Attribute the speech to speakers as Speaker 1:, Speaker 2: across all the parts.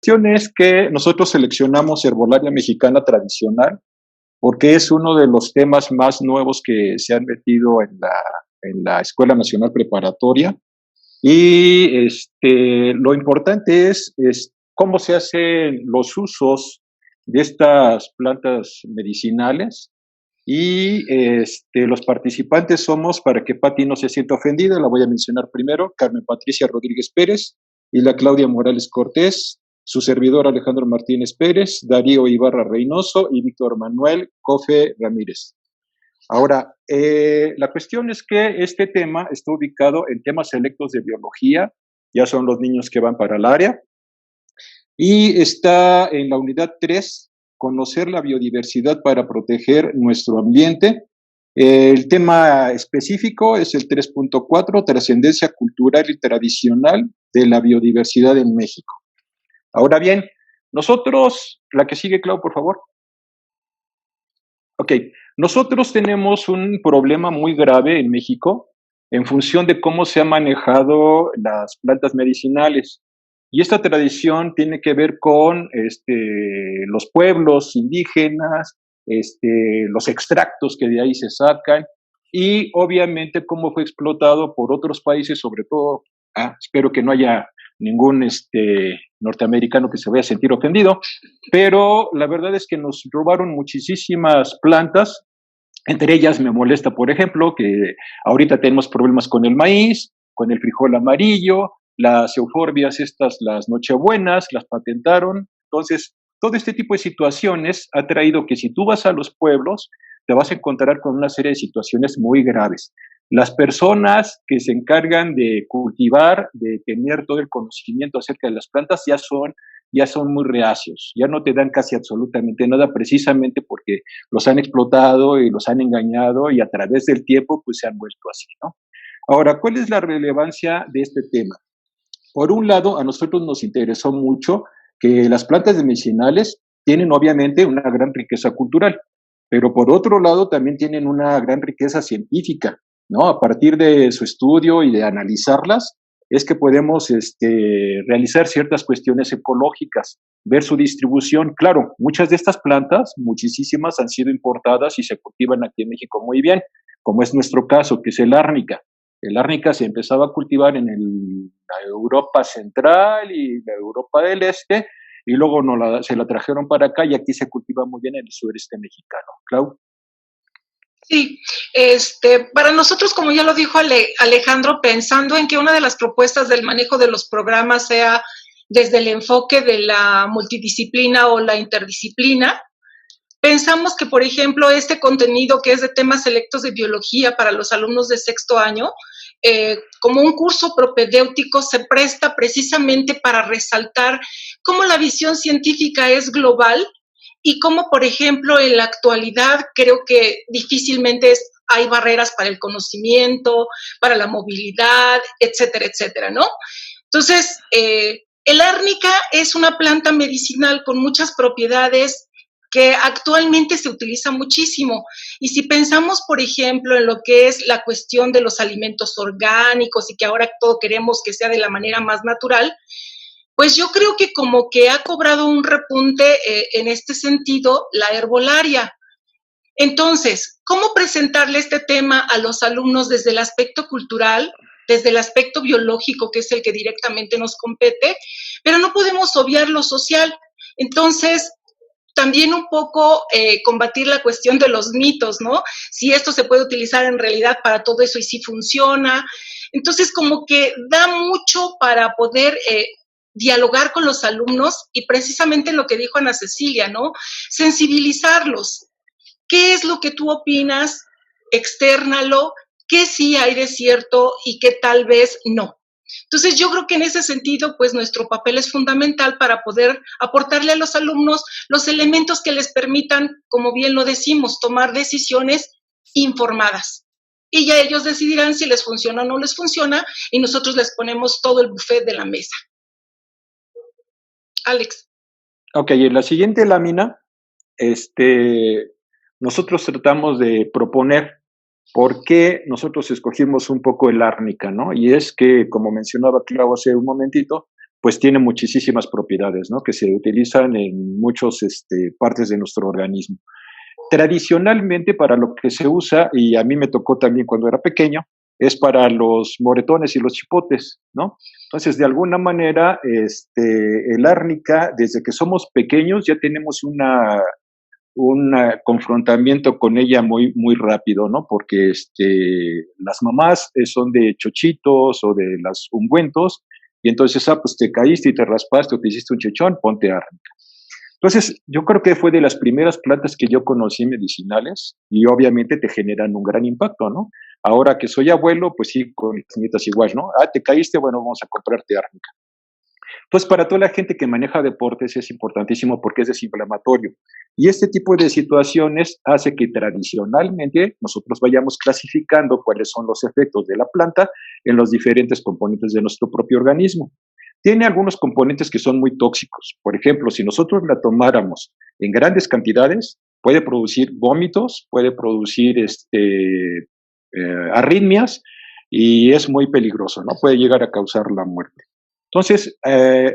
Speaker 1: cuestión es que nosotros seleccionamos herbolaria mexicana tradicional porque es uno de los temas más nuevos que se han metido en la Escuela Nacional Preparatoria. Y lo importante es cómo se hacen los usos de estas plantas medicinales. Y los participantes somos, para que Pati no se sienta ofendida, la voy a mencionar primero: Carmen Patricia Rodríguez Pérez y la Claudia Morales Cortés, su servidor Alejandro Martínez Pérez, Darío Ibarra Reynoso y Víctor Manuel Cofe Ramírez. Ahora, la cuestión es que este tema está ubicado en temas selectos de biología, ya son los niños que van para el área, y está en la unidad 3, conocer la biodiversidad para proteger nuestro ambiente. El tema específico es el 3.4, trascendencia cultural y tradicional de la biodiversidad en México. Ahora bien, nosotros, la que sigue, Clau, por favor. Ok, nosotros tenemos un problema muy grave en México en función de cómo se han manejado las plantas medicinales. Y esta tradición tiene que ver con los pueblos indígenas, los extractos que de ahí se sacan y obviamente cómo fue explotado por otros países, sobre todo, espero que no haya ningún norteamericano que se vaya a sentir ofendido, pero la verdad es que nos robaron muchísimas plantas. Entre ellas me molesta, por ejemplo, que ahorita tenemos problemas con el maíz, con el frijol amarillo, las euforbias estas, las nochebuenas, las patentaron. Entonces, todo este tipo de situaciones ha traído que si tú vas a los pueblos, te vas a encontrar con una serie de situaciones muy graves. Las personas que se encargan de cultivar, de tener todo el conocimiento acerca de las plantas, ya son muy reacios, ya no te dan casi absolutamente nada, precisamente porque los han explotado y los han engañado y a través del tiempo pues se han vuelto así, ¿no? Ahora, ¿cuál es la relevancia de este tema? Por un lado, a nosotros nos interesó mucho que las plantas medicinales tienen obviamente una gran riqueza cultural, pero por otro lado también tienen una gran riqueza científica, ¿no? A partir de su estudio y de analizarlas, es que podemos realizar ciertas cuestiones ecológicas, ver su distribución. Claro, muchas de estas plantas, muchísimas, han sido importadas y se cultivan aquí en México muy bien, como es nuestro caso, que es el árnica. El árnica se empezaba a cultivar en la Europa central y la Europa del Este, y luego se la trajeron para acá y aquí se cultiva muy bien en el sureste mexicano. Clau.
Speaker 2: Sí, para nosotros, como ya lo dijo Alejandro, pensando en que una de las propuestas del manejo de los programas sea desde el enfoque de la multidisciplina o la interdisciplina, pensamos que, por ejemplo, este contenido que es de temas selectos de biología para los alumnos de sexto año, como un curso propedéutico, se presta precisamente para resaltar cómo la visión científica es global y cómo, por ejemplo, en la actualidad creo que difícilmente hay barreras para el conocimiento, para la movilidad, etcétera, etcétera, ¿no? Entonces, el árnica es una planta medicinal con muchas propiedades que actualmente se utiliza muchísimo. Y si pensamos, por ejemplo, en lo que es la cuestión de los alimentos orgánicos y que ahora todo queremos que sea de la manera más natural, pues yo creo que como que ha cobrado un repunte en este sentido la herbolaria. Entonces, ¿cómo presentarle este tema a los alumnos desde el aspecto cultural, desde el aspecto biológico, que es el que directamente nos compete? Pero no podemos obviar lo social. Entonces, también un poco combatir la cuestión de los mitos, ¿no? Si esto se puede utilizar en realidad para todo eso y si funciona. Entonces, como que da mucho para poder dialogar con los alumnos y precisamente lo que dijo Ana Cecilia, ¿no? Sensibilizarlos. ¿Qué es lo que tú opinas? Externalo. ¿Qué sí hay de cierto y qué tal vez no? Entonces, yo creo que en ese sentido, pues nuestro papel es fundamental para poder aportarle a los alumnos los elementos que les permitan, como bien lo decimos, tomar decisiones informadas. Y ya ellos decidirán si les funciona o no les funciona, y nosotros les ponemos todo el buffet de la mesa. Alex.
Speaker 1: Ok, en la siguiente lámina, nosotros tratamos de proponer por qué nosotros escogimos un poco el árnica, ¿no? Y es que, como mencionaba Clau hace un momentito, pues tiene muchísimas propiedades, ¿no? Que se utilizan en muchas partes de nuestro organismo. Tradicionalmente para lo que se usa, y a mí me tocó también cuando era pequeño, es para los moretones y los chipotes, ¿no? Entonces, de alguna manera, el árnica, desde que somos pequeños ya tenemos un confrontamiento con ella muy, muy rápido, ¿no? Porque las mamás son de chochitos o de las ungüentos, y entonces, pues te caíste y te raspaste o te hiciste un chechón, ponte árnica. Entonces, yo creo que fue de las primeras plantas que yo conocí medicinales y obviamente te generan un gran impacto, ¿no? Ahora que soy abuelo, pues sí, con las nietas igual, ¿no? Ah, te caíste, bueno, vamos a comprarte árnica. Entonces, para toda la gente que maneja deportes es importantísimo porque es desinflamatorio. Y este tipo de situaciones hace que tradicionalmente nosotros vayamos clasificando cuáles son los efectos de la planta en los diferentes componentes de nuestro propio organismo. Tiene algunos componentes que son muy tóxicos. Por ejemplo, si nosotros la tomáramos en grandes cantidades, puede producir vómitos, puede producir arritmias y es muy peligroso, ¿no? Puede llegar a causar la muerte. Entonces,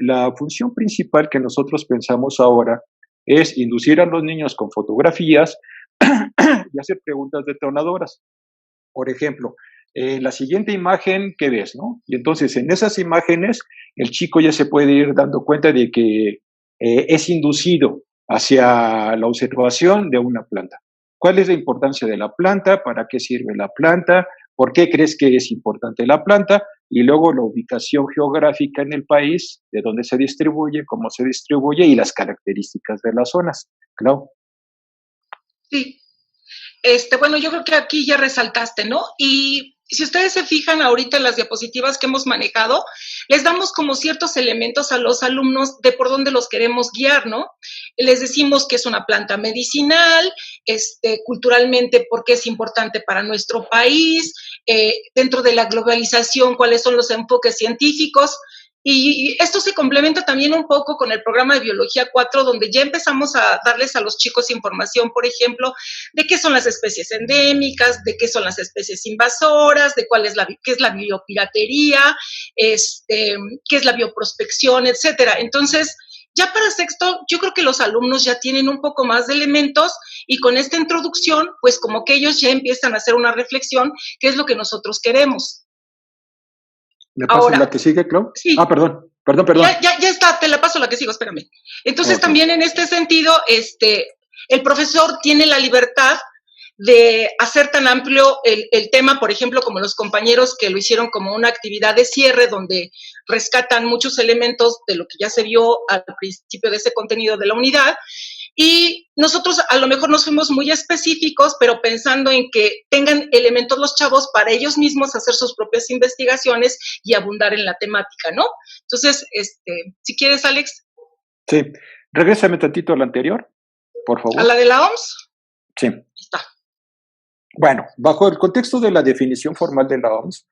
Speaker 1: la función principal que nosotros pensamos ahora es inducir a los niños con fotografías y hacer preguntas detonadoras. Por ejemplo, la siguiente imagen que ves, ¿no? Y entonces en esas imágenes el chico ya se puede ir dando cuenta de que es inducido hacia la observación de una planta. ¿Cuál es la importancia de la planta? ¿Para qué sirve la planta? ¿Por qué crees que es importante la planta? Y luego la ubicación geográfica en el país, de dónde se distribuye, cómo se distribuye y las características de las zonas. Clau.
Speaker 2: Sí. Bueno, yo creo que aquí ya resaltaste, ¿no? Y si ustedes se fijan ahorita en las diapositivas que hemos manejado, les damos como ciertos elementos a los alumnos de por dónde los queremos guiar, ¿no? Les decimos que es una planta medicinal, culturalmente porque es importante para nuestro país, dentro de la globalización, cuáles son los enfoques científicos. Y esto se complementa también un poco con el programa de Biología 4, donde ya empezamos a darles a los chicos información, por ejemplo, de qué son las especies endémicas, de qué son las especies invasoras, de qué es la biopiratería, qué es la bioprospección, etcétera. Entonces, ya para sexto, yo creo que los alumnos ya tienen un poco más de elementos y con esta introducción, pues como que ellos ya empiezan a hacer una reflexión, qué es lo que nosotros queremos.
Speaker 1: ¿Me pasas la que sigue, Clau?
Speaker 2: Sí.
Speaker 1: Ah, perdón.
Speaker 2: Ya está, te la paso la que sigo, espérame. Entonces, okay. También en este sentido, el profesor tiene la libertad de hacer tan amplio el tema, por ejemplo, como los compañeros que lo hicieron como una actividad de cierre, donde rescatan muchos elementos de lo que ya se vio al principio de ese contenido de la unidad. Y nosotros a lo mejor nos fuimos muy específicos, pero pensando en que tengan elementos los chavos para ellos mismos hacer sus propias investigaciones y abundar en la temática, ¿no? Entonces, si quieres, Alex.
Speaker 1: Sí, regrésame tantito a la anterior, por favor.
Speaker 2: ¿A la de la OMS?
Speaker 1: Sí.
Speaker 2: Está.
Speaker 1: Bueno, bajo el contexto de la definición formal de la OMS,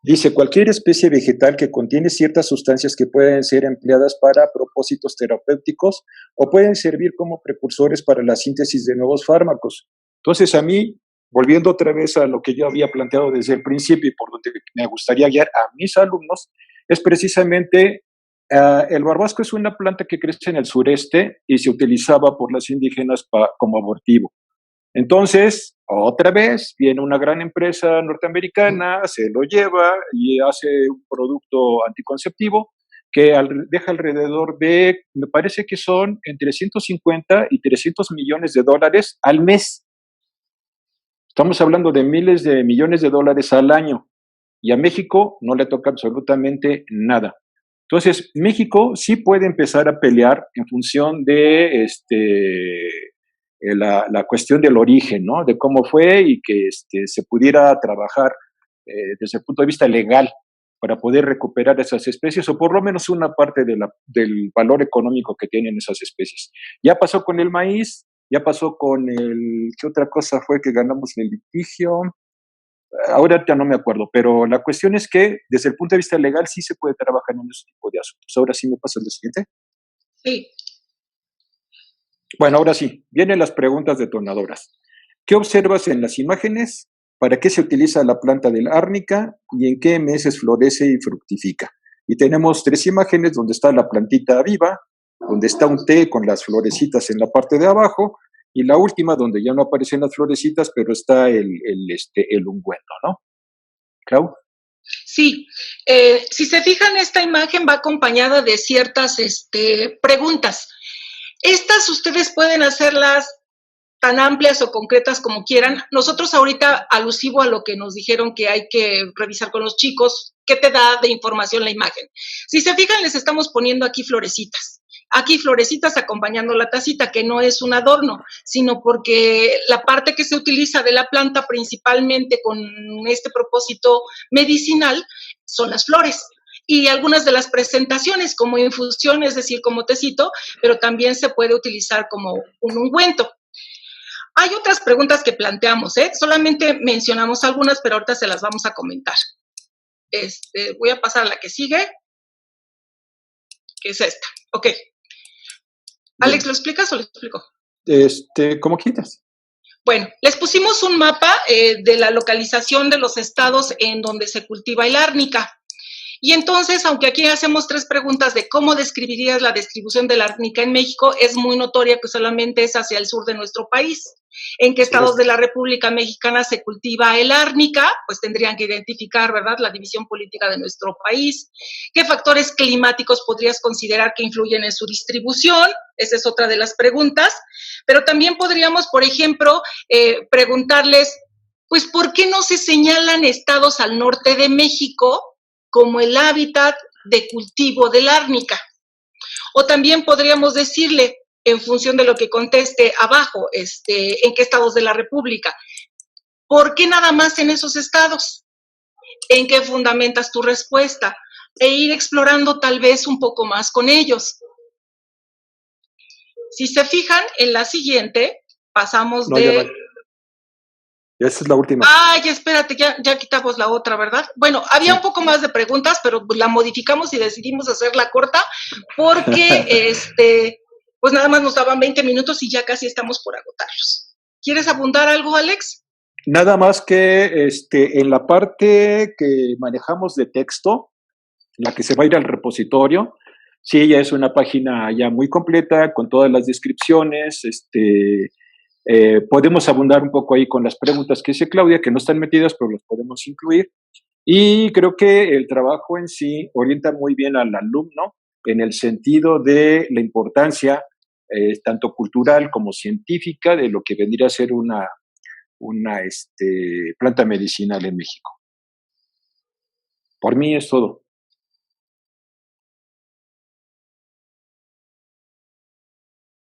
Speaker 1: dice cualquier especie vegetal que contiene ciertas sustancias que pueden ser empleadas para propósitos terapéuticos o pueden servir como precursores para la síntesis de nuevos fármacos. Entonces, a mí, volviendo otra vez a lo que yo había planteado desde el principio y por donde me gustaría guiar a mis alumnos, es precisamente el barbasco es una planta que crece en el sureste y se utilizaba por las indígenas como abortivo. Entonces, otra vez, viene una gran empresa norteamericana, se lo lleva y hace un producto anticonceptivo que deja alrededor de, me parece que son entre 150 y 300 millones de dólares al mes. Estamos hablando de miles de millones de dólares al año y a México no le toca absolutamente nada. Entonces, México sí puede empezar a pelear en función de la cuestión del origen, ¿no? De cómo fue y que se pudiera trabajar desde el punto de vista legal para poder recuperar esas especies o por lo menos una parte del valor económico que tienen esas especies. Ya pasó con el maíz, ya pasó con ¿qué otra cosa fue que ganamos el litigio? Ahora ya no me acuerdo, pero la cuestión es que desde el punto de vista legal sí se puede trabajar en ese tipo de asuntos. Ahora sí me pasa el siguiente.
Speaker 2: Sí.
Speaker 1: Bueno, ahora sí, vienen las preguntas detonadoras. ¿Qué observas en las imágenes? ¿Para qué se utiliza la planta del árnica? ¿Y en qué meses florece y fructifica? Y tenemos 3 imágenes donde está la plantita viva, donde está un té con las florecitas en la parte de abajo, y la última donde ya no aparecen las florecitas, pero está el ungüento, ¿no? Clau.
Speaker 2: Sí, si se fijan, esta imagen va acompañada de ciertas preguntas. Estas ustedes pueden hacerlas tan amplias o concretas como quieran. Nosotros ahorita, alusivo a lo que nos dijeron que hay que revisar con los chicos, ¿qué te da de información la imagen? Si se fijan, les estamos poniendo aquí florecitas. Aquí florecitas acompañando la tacita, que no es un adorno, sino porque la parte que se utiliza de la planta principalmente con este propósito medicinal son las flores. Y algunas de las presentaciones como infusión, es decir, como tecito, pero también se puede utilizar como un ungüento. Hay otras preguntas que planteamos, solamente mencionamos algunas, pero ahorita se las vamos a comentar. Voy a pasar a la que sigue, que es esta. Ok. Alex, ¿lo explicas o lo explico?
Speaker 1: ¿Cómo quieras?
Speaker 2: Bueno, les pusimos un mapa de la localización de los estados en donde se cultiva el árnica. Y entonces, aunque aquí hacemos 3 preguntas de cómo describirías la distribución del árnica en México, es muy notoria que solamente es hacia el sur de nuestro país. ¿En qué estados de la República Mexicana se cultiva el árnica? Pues tendrían que identificar, ¿verdad?, la división política de nuestro país. ¿Qué factores climáticos podrías considerar que influyen en su distribución? Esa es otra de las preguntas. Pero también podríamos, por ejemplo, preguntarles, pues, ¿por qué no se señalan estados al norte de México como el hábitat de cultivo del árnica? O también podríamos decirle, en función de lo que conteste abajo, en qué estados de la República, ¿por qué nada más en esos estados? ¿En qué fundamentas tu respuesta? E ir explorando tal vez un poco más con ellos. Si se fijan, en la siguiente pasamos de...
Speaker 1: Esa es la última.
Speaker 2: Ay, espérate, ya quitamos la otra, ¿verdad? Bueno, había un poco más de preguntas, pero la modificamos y decidimos hacerla corta porque, pues nada más nos daban 20 minutos y ya casi estamos por agotarlos. ¿Quieres apuntar algo, Alex?
Speaker 1: Nada más que en la parte que manejamos de texto, la que se va a ir al repositorio, sí, ya es una página ya muy completa con todas las descripciones, podemos abundar un poco ahí con las preguntas que dice Claudia, que no están metidas, pero las podemos incluir. Y creo que el trabajo en sí orienta muy bien al alumno en el sentido de la importancia, tanto cultural como científica, de lo que vendría a ser una planta medicinal en México. Por mí es todo.